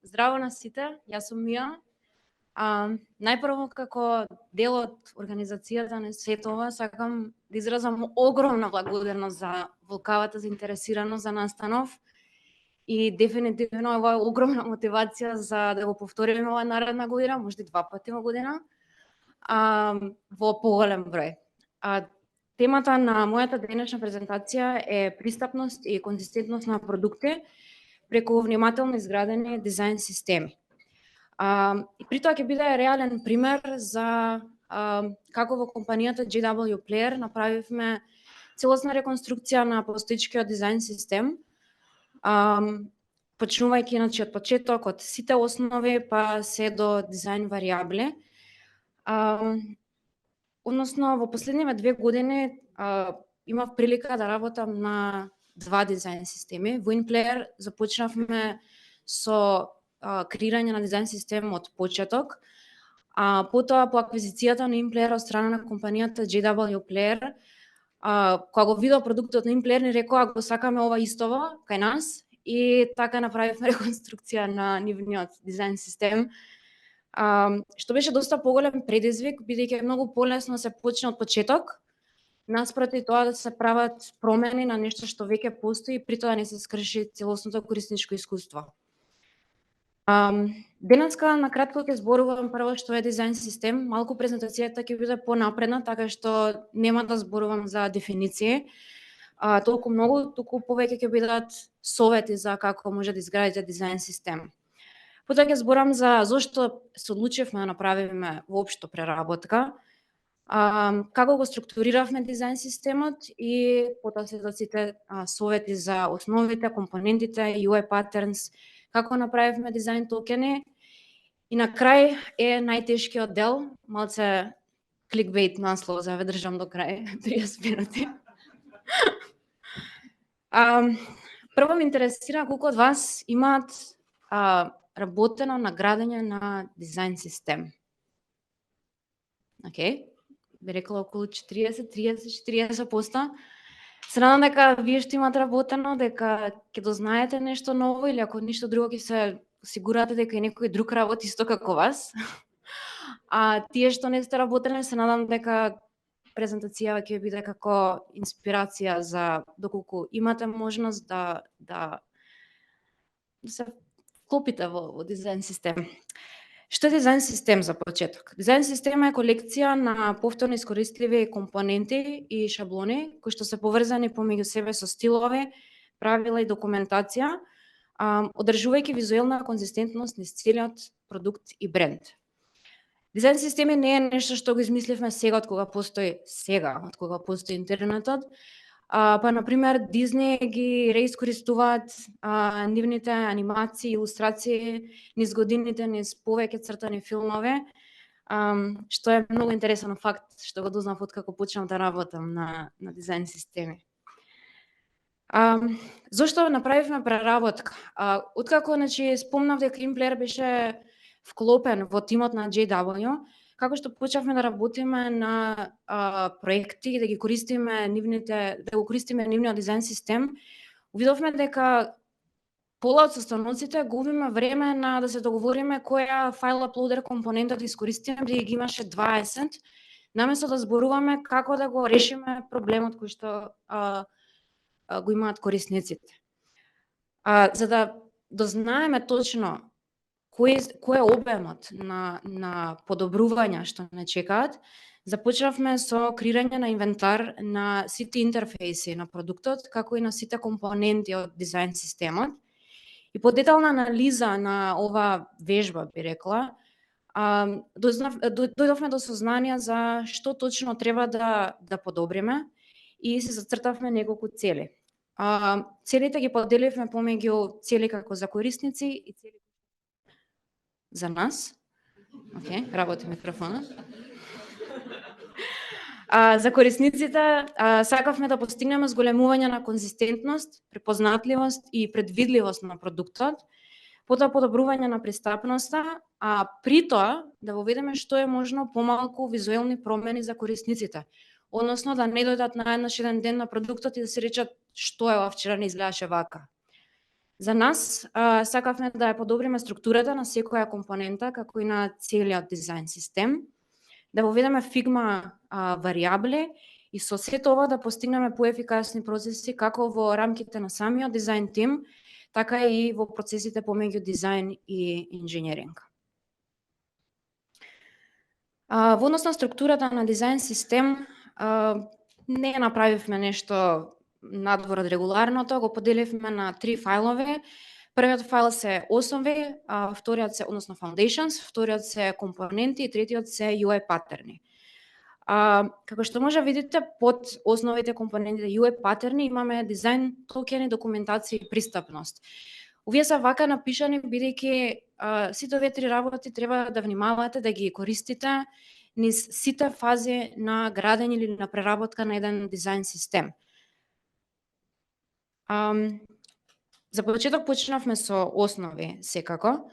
Здраво на сите, јас сум Мија. Најпрво како дел од организацијата на светова сакам да изразам огромна благодарност за волкавата заинтересираност за настанов и дефинитивно ова е огромна мотивација за да го повториме ова наредна година, можда и 2 пати во година, во поголем број. Темата на мојата денешна презентација е пристапност и конзистентност на продукти преку внимателно изградени дизајн системи. И при тоа ќе биде реален пример за како во компанијата JW Player направивме целосна реконструкција на постоечкиот дизајн систем, почнувајќи од почеток, од сите основи па се до дизајн варијабли. Односно, во последниве 2 години имав прилика да работам на 2 дизајн системи. Во InPlayer започнавме со креирање на дизајн систем од почеток, потоа по аквизицијата на InPlayer од страна на компанијата JW Player, кога го видов продуктот на InPlayer, ни рекоа го сакаме ова истово кај нас и така направивме реконструкција на нивниот дизајн систем, што беше доста поголем предизвик, бидејќи е многу полесно да се почне од почеток, наспроти тоа да се прават промени на нешто што веќе постои и при тоа не се скрши целосното корисничко искуство. Денеска на кратко ќе зборувам прво што е дизајн систем, малку презентацијата ќе биде понапредна, така што нема да зборувам за дефиниции, толку многу, туку повеќе ќе бидат совети за како може да изградите дизајн систем. Потоа ќе зборам за зошто се одлучивме да направиме воопшто преработка, како го структуриравме дизајн системот и потоа сите совети за основите, компонентите, UI patterns, како направивме дизајн токени и на крај е најтешкиот дел, малце кликбейт наслов за да ве држам до крај, 30 минути. Прво ме интересира колку од вас имаат работено на градење на дизајн систем. Океј, би рекла околу 40%. Се надам дека вие што имате работено, дека ќе дознаете нешто ново или ако ништо друго ќе се осигурате дека и некој друг работи исто како вас. Тие што не сте работеле, се надам дека презентацијава ќе биде како инспирација за доколку имате можност да се вклопите во дизајн систем. Што е дизајн систем за почеток? Дизајн система е колекција на повторно искористливи компоненти и шаблони кои што се поврзани помеѓу себе со стилови, правила и документација, одржувајќи визуелна конзистентност низ целиот продукт и бренд. Дизајн системи не е нешто што го измисливме сега од кога постои интернетот. Па, например, Дизни ги реискористуваат нивните анимации, илустрации низ годините, низ повеќе цртани филмови, што е многу интересен факт, што го дознав откако почнав да работам на дизајн системи. Зошто направивме преработка? Откако спомнав дека InPlayer беше вклопен во тимот на JW, како што почнавме да работиме на проекти и да го користиме нивниот дизајн систем, увидовме дека пола од состаноците губиме време на да се договориме која файл аплодер компонента да искористиме, бидејќи ги имаше 20, наместо да зборуваме како да го решиме проблемот кој што го имаат корисниците. За да дознаеме точно кој е обемот на подобрувања што не чекаат, започнавме со креирање на инвентар на сите интерфејси на продуктот, како и на сите компоненти од дизајн системот. И по детална анализа на ова вежба, би рекла, дојдовме до сознание за што точно треба да подобриме и се зацртавме неколку цели. Целите ги поделивме помеѓу цели како за корисници и цели за нас. Океј, работи микрофонот. За корисниците сакавме да постигнеме зголемување на конзистентност, препознатливост и предвидливост на продуктот, потоа подобрување на пристапноста, при тоа да воведеме што е можно помалку визуелни промени за корисниците, односно да не дојдат на еден ден на продуктот и да се речат што е ова, вчера не изгледаше вака. За нас, сакавме да ја подобриме структурата на секоја компонента, како и на целиот дизајн систем, да воведеме Figma варијабли и со сето ова да постигнеме поефикасни процеси како во рамките на самиот дизајн тим, така и во процесите помеѓу дизајн и инженеринг. Во однос на структурата на дизајн систем, не направивме нешто надвор од регуларното, го поделивме на 3 фајлови. Првиот файл се основи, вториот се, односно foundations, вториот се компоненти и третиот се UI патерни. Како што може видите, под основите компонентите UI патерни имаме дизајн, токени, документација и пристапност. Овие се вака напишани бидејќи сите овие 3 работи треба да внимавате да ги користите низ сите фази на градење или на преработка на еден дизајн систем. За почеток почнавме со основи секако.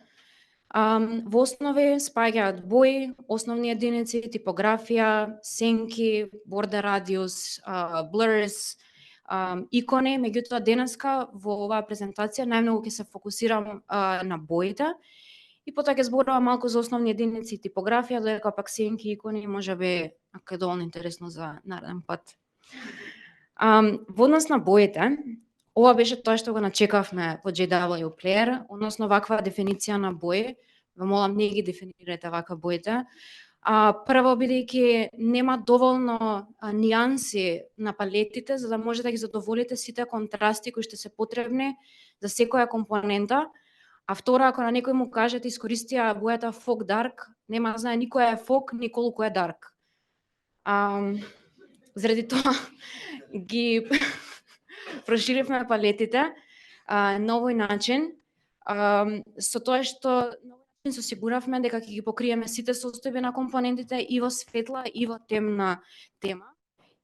Во основи спаѓаат бои, основни единици, типографија, сенки, бордер радиус, blurs, икони, меѓутоа денеска во оваа презентација најмногу ќе се фокусирам на боите и потоа ќе зборувам малку за основни единици и типографија, додека пак сенки и икони можеби ако е доволно интересно за нареден пат. Во однос на боите, ова беше тоа што го начекавме во JW Player, односно ваква дефиниција на бои. Ве молам, не ги дефинирате вака боите. Прво, бидејќи нема доволно нијанси на палетите, за да можете да ги задоволите сите контрасти кои што се потребни за секоја компонента. А второ, ако на некој му кажете искористија бојата Fog Dark, нема да знае ни која е Fog, ни колку е Dark. Заради тоа ги проширивме палетите на овој начин, со тоа што се осигуравме дека ќе ги покриеме сите состојби на компонентите и во светла и во темна тема.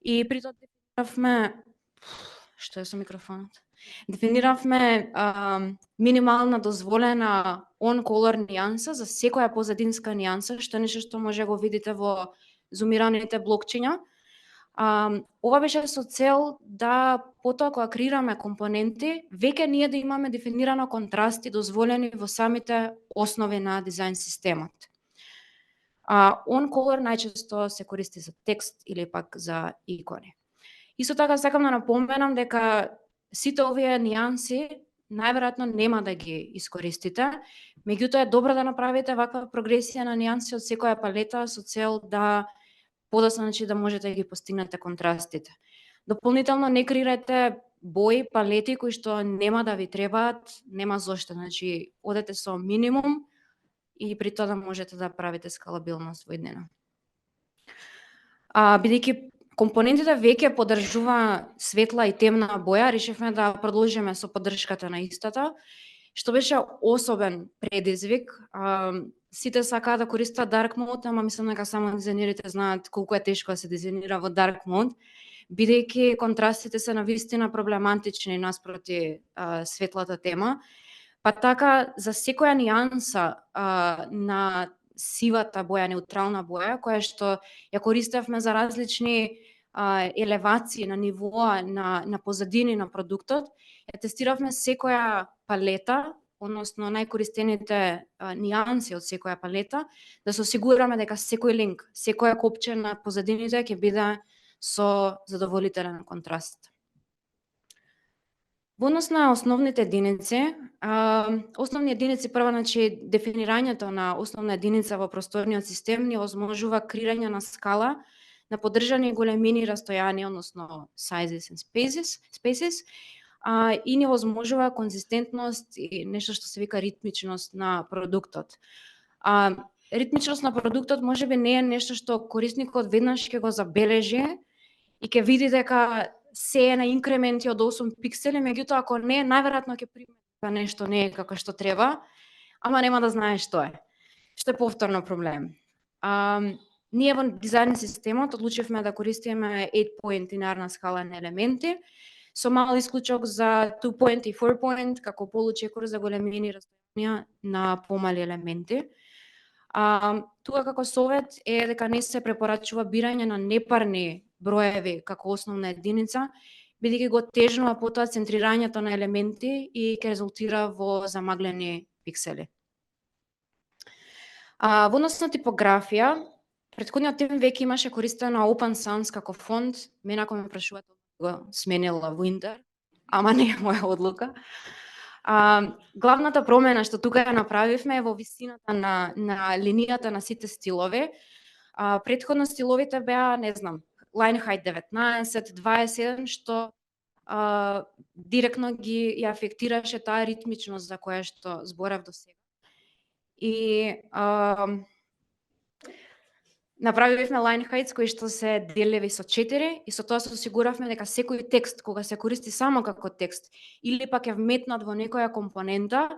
И при тоа дефиниравме, што е со микрофонот? Дефиниравме минимална дозволена on-color нијанса за секоја позадинска нијанса, што е нешто што може го видите во зумираните блокчиња. Ова беше со цел да потоа кога креираме компоненти, веќе ние да имаме дефинирано контрасти дозволени во самите основи на дизајн системот. On color најчесто се користи за текст или пак за икони. Исто така сакам да напоменам дека сите овие нијанси најверојатно нема да ги искористите, меѓутоа е добро да направите ваква прогресија на нијанси од секоја палета со цел да подоцна, значи, да можете да ги постигнете контрастите. Дополнително не креирајте бои, палети кои што нема да ви требаат, нема зошто, значи одете со минимум и при тоа да можете да правите скалабилност во иднина. Бидејќи компонентите веќе поддржува светла и темна боја, решивме да продолжиме со поддршката на истата, што беше особен предизвик. Сите сакаат да користат dark mode, ама мислам дека само дизајнерите знаат колку е тешко да се дизајнира во dark mode, бидејќи контрастите се навистина проблематични наспроти светлата тема. Па така, за секоја нијанса на сивата боја, неутрална боја, која што ја користевме за различни елевации на нивоа на позадини на продуктот, ја тестиравме секоја палета, односно најкористените нијанси од секоја палета, да се осигураме дека секој линк, секоја копче на позадините ќе биде со задоволителен контраст. Во однос на основните единици, основни единици прво, значи дефинирањето на основна единица во просторниот систем ни овозможува креирање на скала на поддржани големини растојани, односно sizes and spaces, и ни овозможува конзистентност и нешто што се вика ритмичност на продуктот. Ритмичност на продуктот можеби не е нешто што корисникот веднаш ќе го забележи и ќе види дека се е на инкременти од 8 пиксели, меѓутоа ако не, најверојатно ќе примети дека нешто не е како што треба, ама нема да знае што е. Што е повторно проблем. Ние во дизајн системот одлучивме да користиме 8-point линеарна скала на елементи, со мал исклучок за 2-point и 4-point, како получекор за големини растојанија на помали елементи. Тука како совет е дека не се препорачува бирање на непарни броеви како основна единица, бидејќи го тежнува потоа центрирањето на елементи и ќе резултира во замаглени пиксели. Во однос на типографија, претходниот тим веќе имаше користено Open Sans како фонд. Мене ако ме прашувате, го сменила во Inter, ама не е моја одлука. Главната промена што тука ја направивме е во висината на линијата на сите стилови. Претходно стиловите беа, не знам, line height 19, 21, што директно ги ја афектираше таа ритмичност за која што зборав до сега. И направивме line heights кои што се делеви со 4 и со тоа се осигуравме дека секој текст кога се користи само како текст или пак е вметнат во некоја компонента,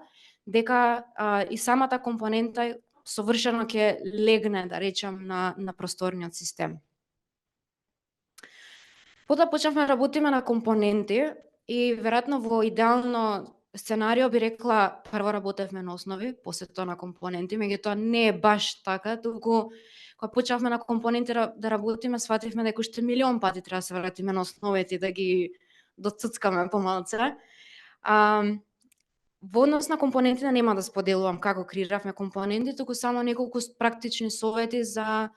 дека и самата компонента совршено ќе легне, да речам, на просторниот систем. Потоа почнавме да работиме на компоненти и веројатно во идеално сценарио би рекла прво работевме на основи, после тоа на компоненти, меѓутоа не е баш така, туку кога почнавме на компоненти да работиме, свативме дека уште милион пати треба да се вратиме на основите и да ги доцуцкаме помалце. Во однос на компонентите нема да споделувам како креиравме компоненти, туку само неколку практични совети за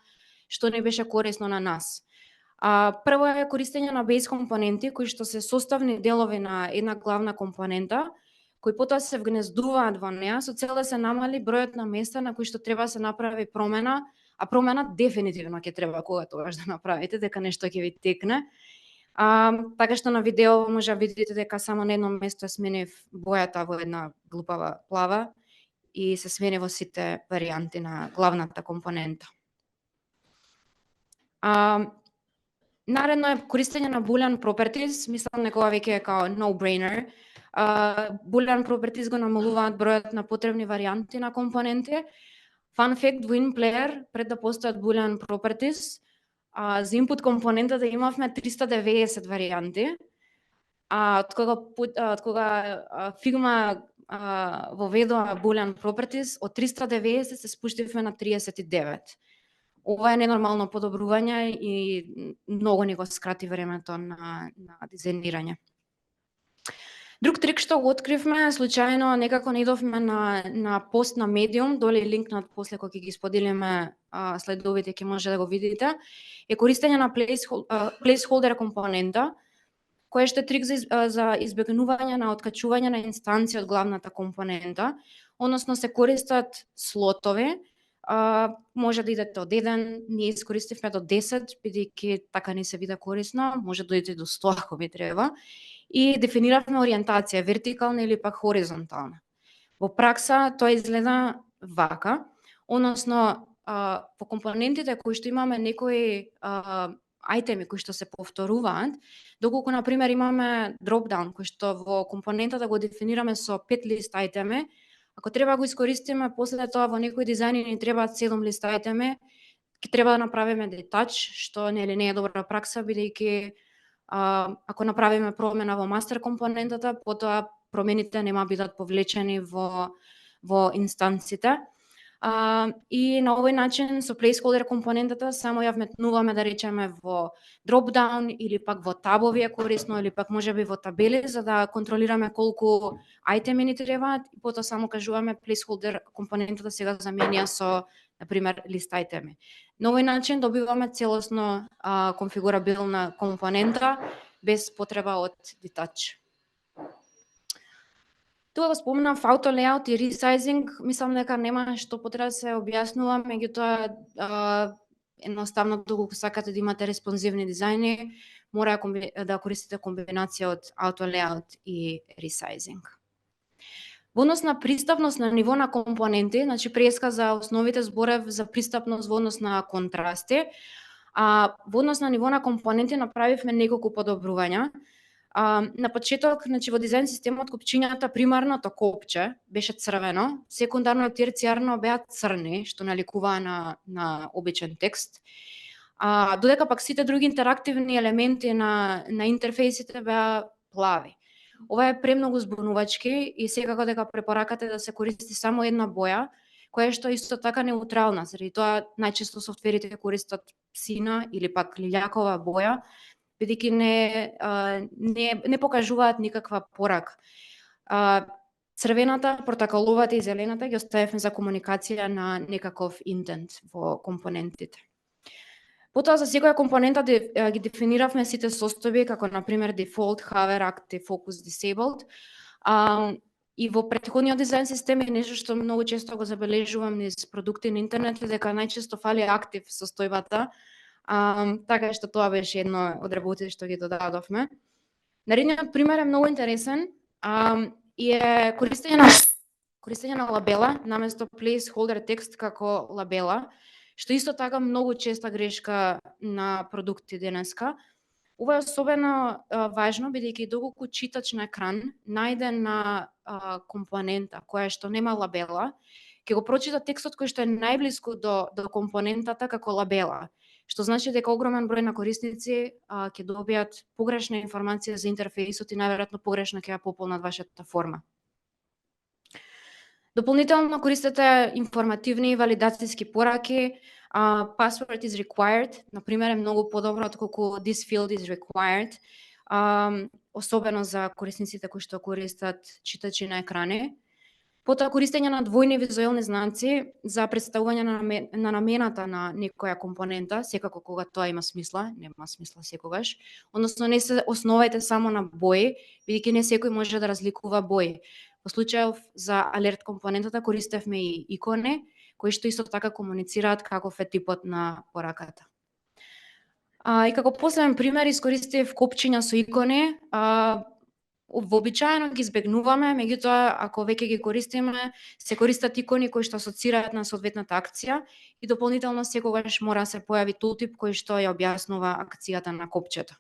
што не беше корисно на нас. Прво е користење на бейс компоненти кои што се составни делови на една главна компонента, кои потоа се вгнездуваат во неа со цел да се намали бројот на места на кои што треба да се направи промена, а промена дефинитивно ќе треба кога тогаш да направите, дека нешто ќе ви текне. Така што на видео може да видите дека само на едно место сменив бојата во една глупава плава и се смени во сите варијанти на главната компонента. Наредно е користење на Boolean properties, мислам дека ова веќе е као no-brainer. Boolean properties го намалуваат бројот на потребни варијанти на компоненти. Fun fact, во InPlayer, пред да постојат Boolean properties, за input компонентата имавме 390 варијанти, од кога Figma воведува Boolean properties, од 390 се спуштивме на 39. Ова е ненормално подобрување и многу ни го скрати времето на дизајнирање. Друг трик што го откривме, случајно некако наидовме на пост на Medium, доле линкнат после кога ќе ги споделиме слайдовите ќе може да го видите, е користење на placeholder компонента, кој што е трик за избегнување на откачување на инстанција од главната компонента, односно се користат слотови. Може да идете од 1, ние искористивме до 10, бидејќи така не се вида корисно, може да идете до 100 ако ви треба, и дефиниравме ориентација, вертикална или пак хоризонтална. Во пракса тоа изгледа вака, односно во компонентите кои што имаме некои ајтеми кои што се повторуваат, доколку на пример имаме дропдаун кој што во компонентата го дефинираме со 5 лист ајтеми, ако треба го искористиме после тоа во некои дизајни ни требаат 7 лист ајтеми, ќе треба да направиме детач, што не е добра пракса, бидејќи ако направиме промена во мастер компонентата, потоа промените нема бидат повлечени во инстанците. И на овој начин со placeholder компонентата само ја вметнуваме, да речеме, во дропдаун или пак во табови е корисно, или пак можеби во табели, за да контролираме колку ајтеми ни требаат и потоа само кажуваме placeholder компонентата сега заменија со, на пример, лист ајтеми. На овој начин добиваме целосно конфигурабилна компонента без потреба од детач. Тука го спомнав auto layout и resizing, мислам дека нема што потреба да се објаснува, меѓутоа едноставно доколку сакате да имате респонзивни дизајни, мора да користите комбинација од auto layout и resizing. Во однос на пристапност на ниво на компоненти, значи преска за основите зборев за пристапност во однос на контрасти, во однос на ниво на компоненти направивме неколку подобрувања. На почеток, значи во дизајн системот копчињата примарното копче беше црвено, секундарно и терцијарно беа црни, што наликуваа на обичен текст. Додека пак сите други интерактивни елементи на интерфејсите беа плави. Ова е премногу збунувачки и секако дека препоракате да се користи само една боја, која што е исто така неутрална, заради тоа најчесто софтверите користат сина или пак лилјакова боја, бидејќи не покажуваат никаква порака. Црвената, портокаловата и зелената ги оставивме за комуникација на некаков интент во компонентите. Потоа за секоја компонента ги дефиниравме сите состојби, како на пример default, hover, active, focus, disabled. И во претходниот дизајн систем е нешто што многу често го забележувам низ продукти на интернет, дека најчесто фали active состојбата, така што тоа беше едно од работите што ги додадовме. Наредниот пример е многу интересен и е користење на лабела наместо placeholder текст како лабела, што исто така многу честа грешка на продукти денеска. Ова е особено важно, бидејќи доколку читач на екран најде на компонента која што нема лабела, ќе го прочита текстот кој што е најблиску до компонентата како лабела, што значи дека огромен број на корисници ќе добијат погрешна информација за интерфејсот и најверојатно погрешно ќе ја пополнат вашата форма. Дополнително користете информативни и валидацијски пораки. Password is required, например, е многу подобро отколку this field is required, особено за корисниците кои што користат читачи на екрани. Потоа користење на двојни визуелни знаци за представување на намената на некоја компонента, секако кога тоа има смисла, нема смисла секогаш. Односно не се основајте само на бои, бидејќи не секој може да разликува бои. Во случајов за алерт компонентата користевме и икони, кои што исто така комуницираат каков е типот на пораката. И како последен пример искористив копчиња со икони. Вообичаено ги избегнуваме, меѓутоа ако веќе ги користиме, се користат икони кои што асоцираат на соодветната акција и дополнително секогаш мора да се појави тултип кој што ја објаснува акцијата на копчето.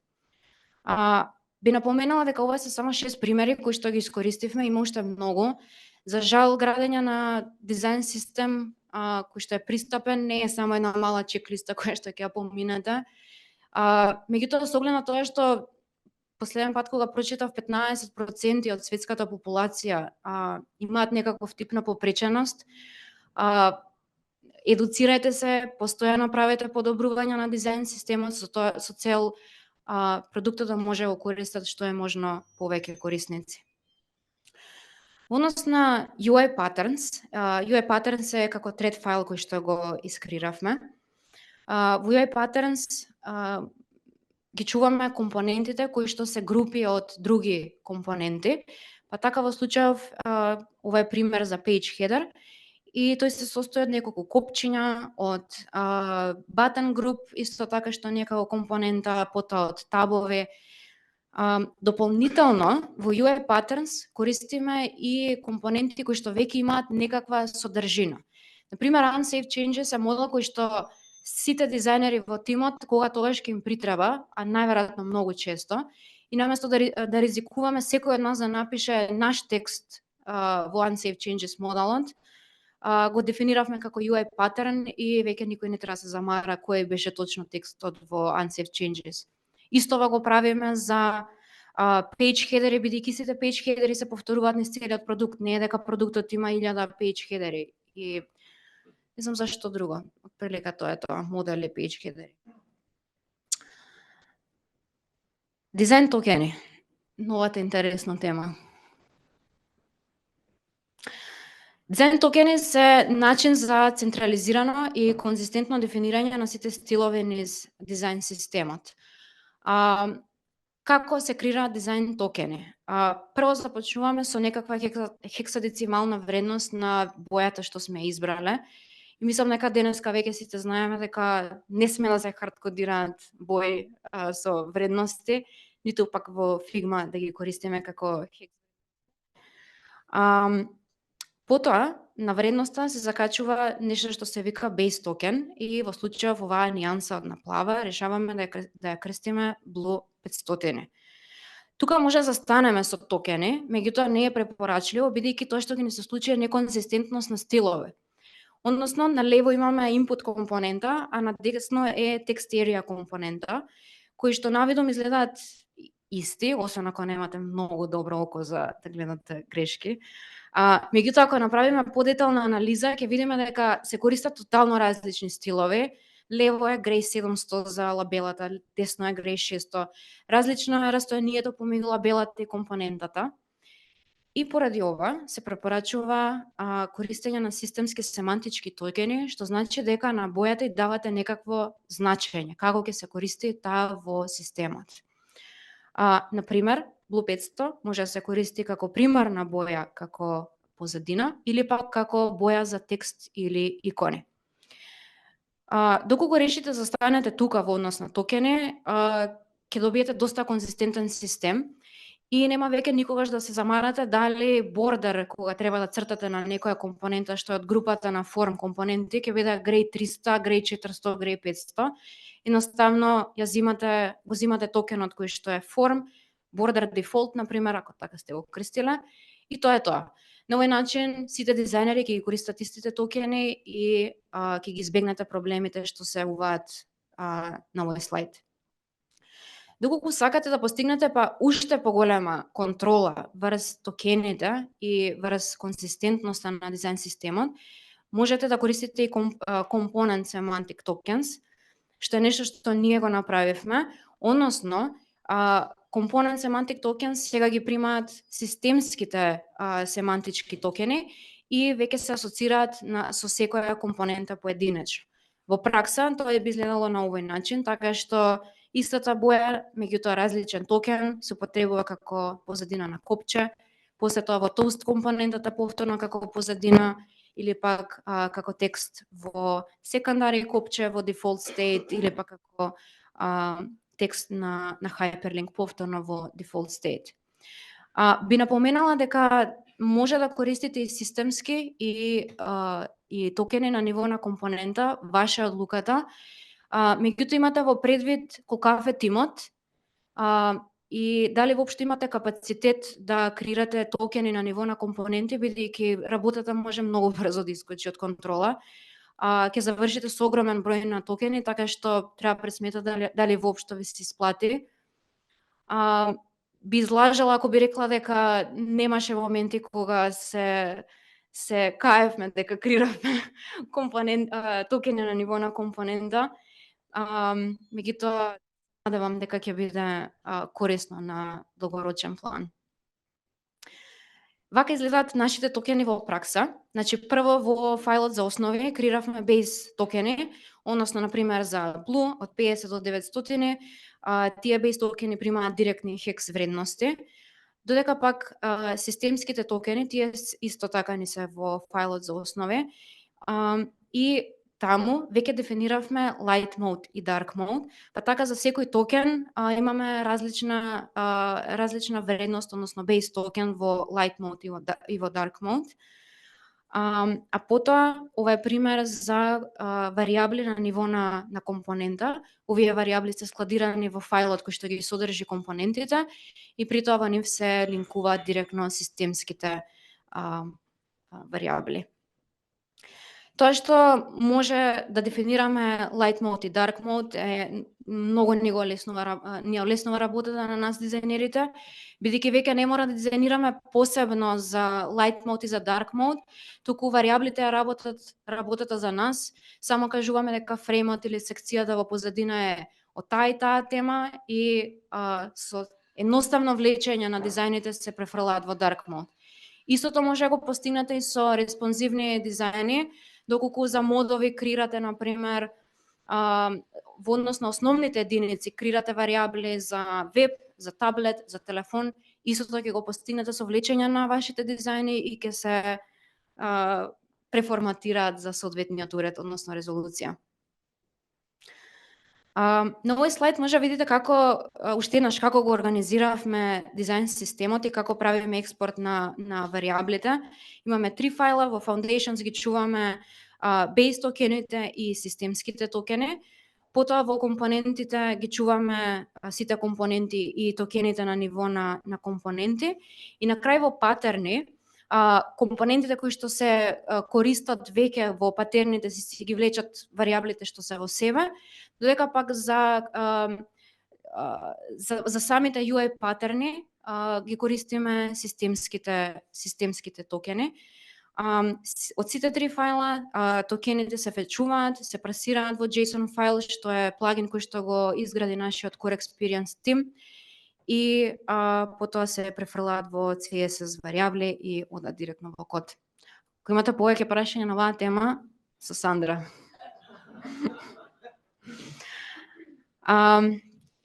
Би напоменала дека ова се само 6 примери кои што ги искористивме, има уште многу. За жал, градење на дизајн систем кој што е пристапен не е само една мала чеклиста која што ќе ја поминете. Меѓутоа, со оглед на тоа што последен пат кога прочитав 15% од светската популација имаат некаков тип на попреченост, едуцирајте се, постојано правете подобрувања на дизајн системот со цел продуктот да може да го користат што е можно повеќе корисници. Во однос на UI patterns, UI patterns е како thread файл кој што го искреиравме. Во UI patterns ги чуваме компонентите кои што се групи од други компоненти, па така во случајов ова е пример за page header и тој се состои од неколку копчиња, од button group, исто така што не е како компонента, потоа од табови. Дополнително во UI patterns користиме и компоненти кои што веќе имаат некаква содржина. Например, unsafe changes е модел кој што сите дизајнери во тимот кога тогаш ќе им притреба, а најверојатно многу често, и наместо да ризикуваме секој од нас да напише наш текст во unsafe changes моделот, го дефиниравме како UI pattern и веќе никој не треба да се замара кој беше точно текстот во unsafe changes. Истова го правиме за page header, бидејќи сите page header се повторуваат низ целиот продукт, не е дека продуктот има 1000 page header и не знам зашто друго. Отприлика тоа е тоа, модели page header. Дизајн токени. Новата интересна тема. Дизајн токени се начин за централизирано и конзистентно дефинирање на сите стилови низ дизајн системот. Како се креираат дизајн токени? Прво започнуваме со некаква хексадецимална вредност на бојата што сме избрале. И мислам дека денеска веќе сите знаеме дека не сме да се хардкодираат бои со вредности, ниту пак во Figma да ги користиме како хекс. Потоа, на вредноста се закачува нешто што се вика base токен и во случајов оваа нијанса од наплава решаваме да ја крстиме Blue 500. Тука може да застанеме со токени, меѓутоа не е препорачливо бидејќи тоа што ќе ни се случи е неконзистентност на стилови. Односно, на лево имаме input компонента, а на десно е text area компонента, кои што навидом изгледаат исти, освен ако немате многу добро око за да гледате грешки. Меѓутоа, ако направиме подетална анализа, ќе видиме дека се користат тотално различни стилови. лево е грей 700 за лабелата, десно е грей 600. Различно е растојанието помеѓу лабелата и компонентата. И поради ова се препорачува користење на системски семантички токени, што значи дека на бојата и давате некакво значење, како ќе се користи таа во системот. Например, Blue 500 може да се користи како примарна боја како позадина или пак како боја за текст или икони. Доколку решите да застанете тука во однос на токени, ќе добиете доста конзистентен систем и нема веќе никогаш да се замарате дали бордер кога треба да цртате на некоја компонента што е од групата на форм компоненти ќе биде грей 300, грей 400, грей 500. Едноставно го зимате токенот кој што е форм, бордер дефолт на пример, ако така сте го користиле, и тоа е тоа. На овој начин сите дизајнери ќе ги користат истите токени и ќе ги избегнете проблемите што се јавуваат на овој слайд. Доколку сакате да постигнете уште поголема контрола врз токените и врз консистентноста на дизајн системот, можете да користите и Component Semantic Tokens, што е нешто што ние го направивме, односно Component Semantic Tokens сега ги примаат системските семантички токени и веќе се асоцираат со секоја компонента поединечно. Во пракса тоа би изгледало на овој начин, така што истата боја, меѓутоа различен токен, се употребува како позадина на копче, после тоа во тоаст компонентата повторно како позадина, или пак како текст во секондари копче во default state, или пак како текст на hyperlink повторно во default state. Би напоменала дека може да користите и системски и токени на ниво на компонента, ваша одлуката. Меѓутоа имате во предвид колкав е тимот и дали воопшто имате капацитет да креирате токени на ниво на компоненти, бидејќи работата може многу брзо да искочи од контрола. Ќе завршите со огромен број на токени, така што треба пресметате дали воопшто ви се исплати. Би излажала ако би рекла дека немаше моменти кога се каевме дека креиравме токени на ниво на компонента. Меѓутоа надевам дека ќе биде корисно на долгорочен план. Вака изгледаат нашите токени во пракса. Значи, прво во фајлот за основи креиравме base токени, односно, например, за Blue од 50 до 900, тие base токени примаат директни хекс вредности, додека пак системските токени, тие исто така ни се во фајлот за основи, и таму веќе дефиниравме light mode и dark mode, па така за секој токен имаме различна вредност, односно base токен во light mode и во dark mode. Потоа, ова е пример за варијабли на ниво на компонента. Овие варијабли се складирани во фајлот кој што ги содржи компонентите и при тоа во нив се линкуваат директно системските варијабли. Тоа што може да дефинираме light mode и dark mode многу ни олеснува работата на нас дизајнерите, бидејќи веќе не мора да дизајнираме посебно за light mode и за dark mode, туку варијаблите работат работата за нас, само кажуваме дека фреймот или секцијата во позадина е од таа и таа тема и со едноставно влечење на дизајните се префрлаат во dark mode. Истото може да го постигнете и со респонзивни дизајни, доколку за модови креирате, например, во однос на основните единици, креирате варијабли за веб, за таблет, за телефон, истото ќе го постигнете со влечење на вашите дизајни и ќе се преформатираат за соодветниот уред, односно резолуција. На овој слайд може да видите како уште еднаш како го организиравме дизајн системот и како правиме експорт на варијаблите. Имаме 3 фајла, во Foundations ги чуваме base токените и системските токени. Потоа во компонентите ги чуваме сите компоненти и токените на ниво на компоненти. И на крај во патерни, компонентите кои што се користат веќе во патерните си ги влечат варијаблите што се во себе, додека пак за самите UI патерни ги користиме системските токени. Од сите 3 фајла, токените се фетчуваат, се пресираат во JSON файл, што е плагин кој што го изгради нашиот Core Experience тим и потоа се префрлаат во CSS варијабли и одат директно во код. Ако имате повеќе прашања на оваа тема, со Сандра.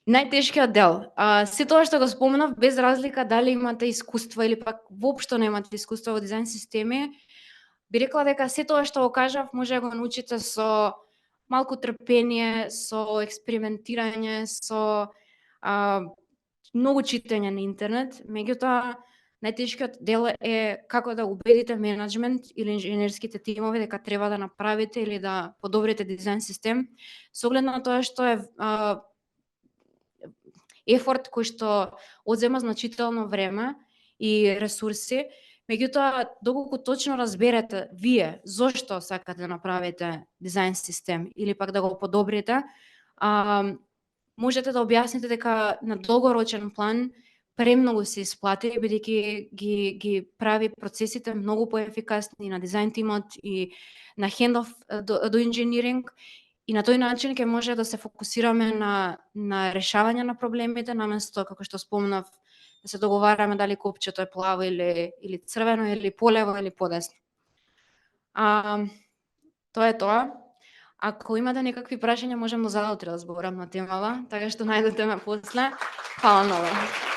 Најтешкиот дел. Се тоа што го споменав, без разлика дали имате искуство или пак воопшто немате искуство во дизајн системи, би рекла дека се тоа што го кажав може да го научите со малку трпение, со експериментирање, со многу читање на интернет. Меѓутоа, најтешкиот дел е како да убедите менеджмент или инженерските тимови дека треба да направите или да подобрите дизајн систем, со оглед на тоа што е ефорт кој што одзема значително време и ресурси, меѓутоа доколку точно разберете вие зошто сакате да направите дизајн систем или пак да го подобрите, можете да објасните дека на долгорочен план премногу се исплати, бидејќи ги прави процесите многу поефикасни на дизајн тимот и на handoff до инженеринг. И на тој начин ќе може да се фокусираме на решавање на проблемите, наместо, како што спомнав, да се договараме дали копчето е плаво или црвено, или полево, или подесно. Тоа е тоа. Ако имате некакви прашања, можеме заутре да зборам на темава, така што најдете ме после. Фала многу.